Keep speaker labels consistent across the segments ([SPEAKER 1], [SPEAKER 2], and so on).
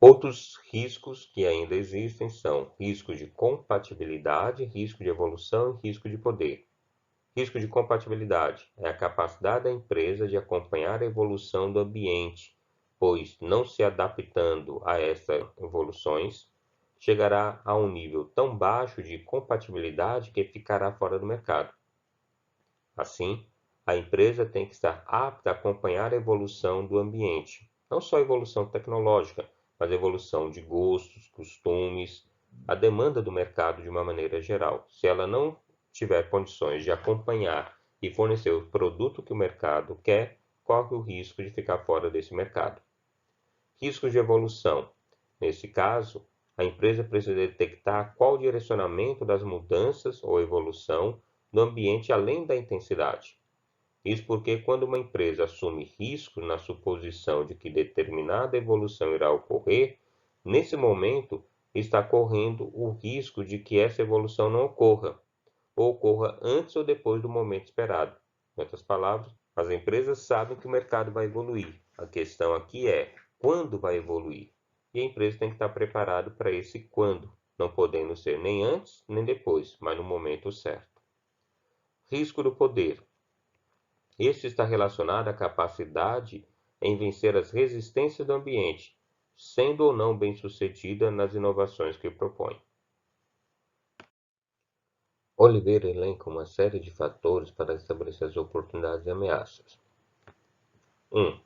[SPEAKER 1] Outros riscos que ainda existem são risco de compatibilidade, risco de evolução e risco de poder. Risco de compatibilidade é a capacidade da empresa de acompanhar a evolução do ambiente, pois, não se adaptando a essas evoluções, chegará a um nível tão baixo de compatibilidade que ficará fora do mercado. Assim, a empresa tem que estar apta a acompanhar a evolução do ambiente, não só a evolução tecnológica, mas a evolução de gostos, costumes, a demanda do mercado de uma maneira geral. Se ela não tiver condições de acompanhar e fornecer o produto que o mercado quer, corre o risco de ficar fora desse mercado. Riscos de evolução. Nesse caso, a empresa precisa detectar qual o direcionamento das mudanças ou evolução no ambiente além da intensidade. Isso porque quando uma empresa assume risco na suposição de que determinada evolução irá ocorrer, nesse momento está correndo o risco de que essa evolução não ocorra, ou ocorra antes ou depois do momento esperado. Em outras palavras, as empresas sabem que o mercado vai evoluir. A questão aqui é quando vai evoluir. E a empresa tem que estar preparada para esse quando, não podendo ser nem antes nem depois, mas no momento certo. Risco do poder. Este está relacionado à capacidade em vencer as resistências do ambiente, sendo ou não bem-sucedida nas inovações que propõe. Oliveira elenca uma série de fatores para estabelecer as oportunidades e ameaças. 1.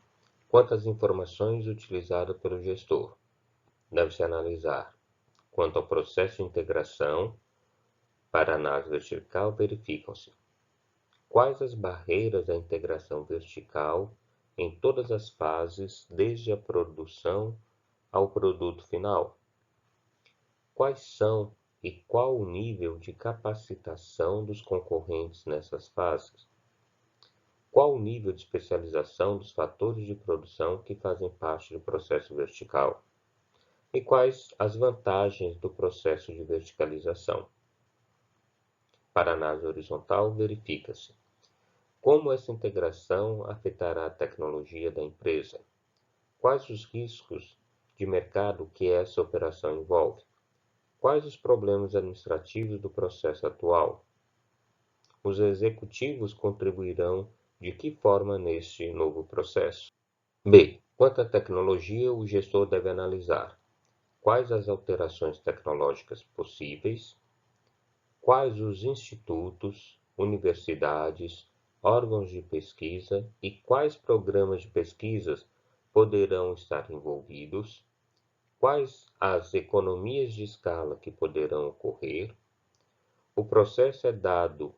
[SPEAKER 1] Quantas informações utilizadas pelo gestor? Deve-se analisar. Quanto ao processo de integração, para análise vertical, verificam-se quais as barreiras à integração vertical em todas as fases, desde a produção ao produto final. Quais são e qual o nível de capacitação dos concorrentes nessas fases? Qual o nível de especialização dos fatores de produção que fazem parte do processo vertical? E quais as vantagens do processo de verticalização? Para análise horizontal, verifica-se como essa integração afetará a tecnologia da empresa? Quais os riscos de mercado que essa operação envolve? Quais os problemas administrativos do processo atual? Os executivos contribuirão de que forma neste novo processo? B. Quanto à tecnologia, o gestor deve analisar quais as alterações tecnológicas possíveis, quais os institutos, universidades, órgãos de pesquisa e quais programas de pesquisas poderão estar envolvidos, quais as economias de escala que poderão ocorrer, o processo é dado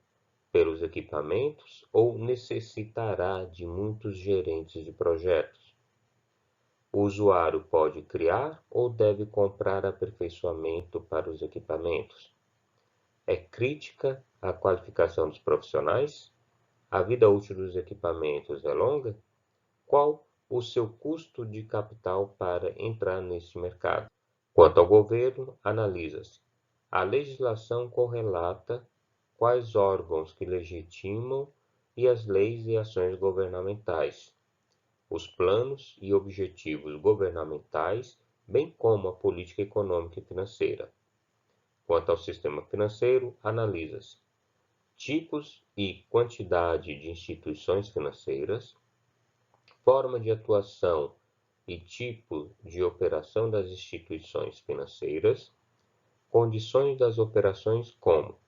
[SPEAKER 1] pelos equipamentos ou necessitará de muitos gerentes de projetos. O usuário pode criar ou deve comprar aperfeiçoamento para os equipamentos. É crítica a qualificação dos profissionais? A vida útil dos equipamentos é longa? Qual o seu custo de capital para entrar neste mercado? Quanto ao governo, analisa-se. A legislação correlata quais órgãos que legitimam e as leis e ações governamentais, os planos e objetivos governamentais, bem como a política econômica e financeira. Quanto ao sistema financeiro, analisa-se tipos e quantidade de instituições financeiras, forma de atuação e tipo de operação das instituições financeiras, condições das operações como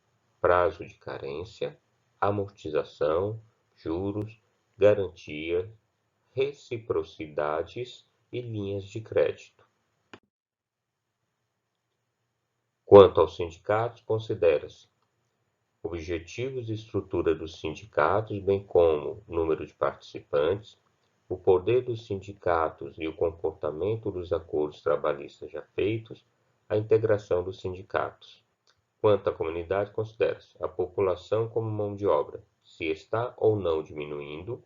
[SPEAKER 1] prazo de carência, amortização, juros, garantia, reciprocidades e linhas de crédito. Quanto aos sindicatos, considera-se objetivos e estrutura dos sindicatos, bem como número de participantes, o poder dos sindicatos e o comportamento dos acordos trabalhistas já feitos, a integração dos sindicatos. Quanto à comunidade, considera-se a população como mão de obra, se está ou não diminuindo,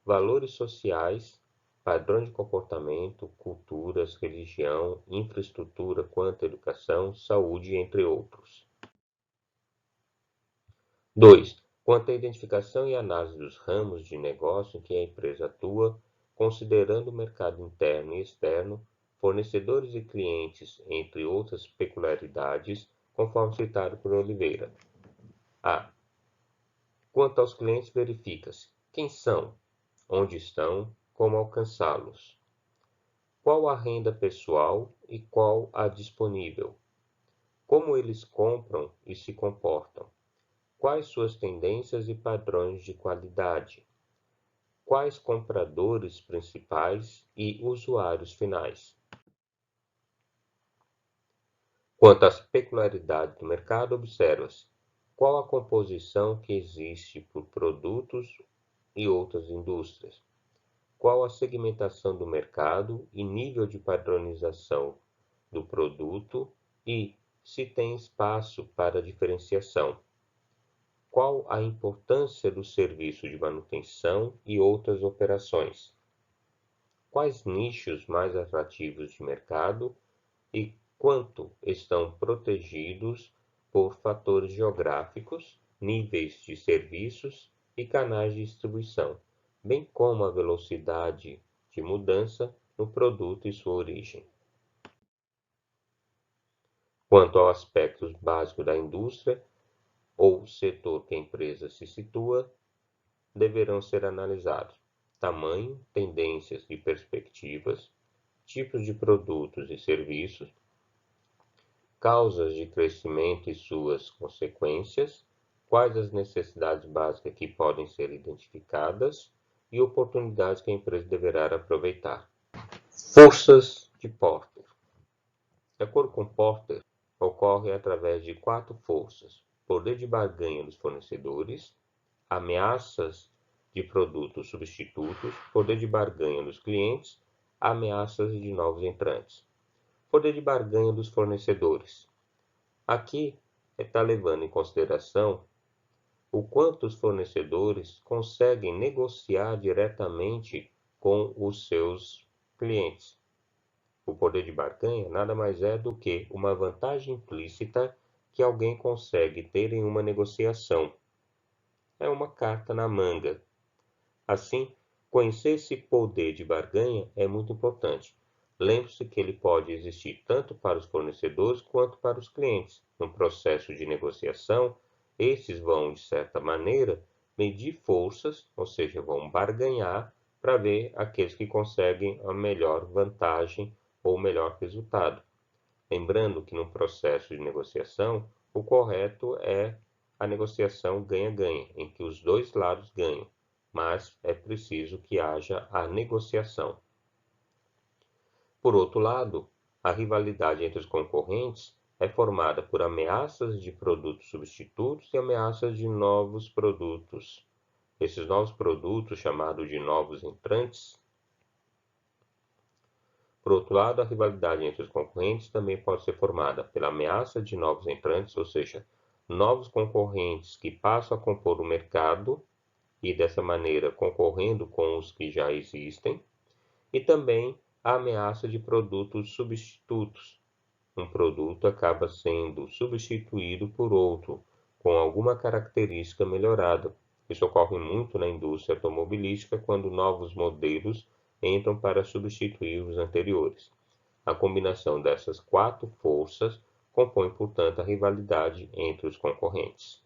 [SPEAKER 1] valores sociais, padrões de comportamento, culturas, religião, infraestrutura quanto à educação, saúde, entre outros. 2. Quanto à identificação e análise dos ramos de negócio em que a empresa atua, considerando o mercado interno e externo, fornecedores e clientes, entre outras peculiaridades, conforme citado por Oliveira. A. Quanto aos clientes, verifica-se quem são, onde estão, como alcançá-los, qual a renda pessoal e qual a disponível, como eles compram e se comportam, quais suas tendências e padrões de qualidade, quais compradores principais e usuários finais. Quanto às peculiaridades do mercado, observa-se qual a composição que existe por produtos e outras indústrias, qual a segmentação do mercado e nível de padronização do produto e se tem espaço para diferenciação, qual a importância do serviço de manutenção e outras operações, quais nichos mais atrativos de mercado e quanto estão protegidos por fatores geográficos, níveis de serviços e canais de distribuição, bem como a velocidade de mudança no produto e sua origem. Quanto aos aspectos básicos da indústria ou setor que a empresa se situa, deverão ser analisados tamanho, tendências e perspectivas, tipos de produtos e serviços, causas de crescimento e suas consequências, quais as necessidades básicas que podem ser identificadas e oportunidades que a empresa deverá aproveitar. Forças de Porter. De acordo com Porter, ocorre através de 4 forças: poder de barganha dos fornecedores, ameaças de produtos substitutos, poder de barganha dos clientes, ameaças de novos entrantes. Poder de barganha dos fornecedores. Aqui está levando em consideração o quanto os fornecedores conseguem negociar diretamente com os seus clientes. O poder de barganha nada mais é do que uma vantagem implícita que alguém consegue ter em uma negociação. É uma carta na manga. Assim, conhecer esse poder de barganha é muito importante. Lembre-se que ele pode existir tanto para os fornecedores quanto para os clientes. No processo de negociação, estes vão, de certa maneira, medir forças, ou seja, vão barganhar para ver aqueles que conseguem a melhor vantagem ou o melhor resultado. Lembrando que no processo de negociação, o correto é a negociação ganha-ganha, em que os dois lados ganham, mas é preciso que haja a negociação. Por outro lado, a rivalidade entre os concorrentes é formada por ameaças de produtos substitutos e ameaças de novos produtos. Esses novos produtos, chamados de novos entrantes. Por outro lado, a rivalidade entre os concorrentes também pode ser formada pela ameaça de novos entrantes, ou seja, novos concorrentes que passam a compor o mercado e dessa maneira concorrendo com os que já existem, e também a ameaça de produtos substitutos. Um produto acaba sendo substituído por outro, com alguma característica melhorada. Isso ocorre muito na indústria automobilística quando novos modelos entram para substituir os anteriores. A combinação dessas 4 forças compõe, portanto, a rivalidade entre os concorrentes.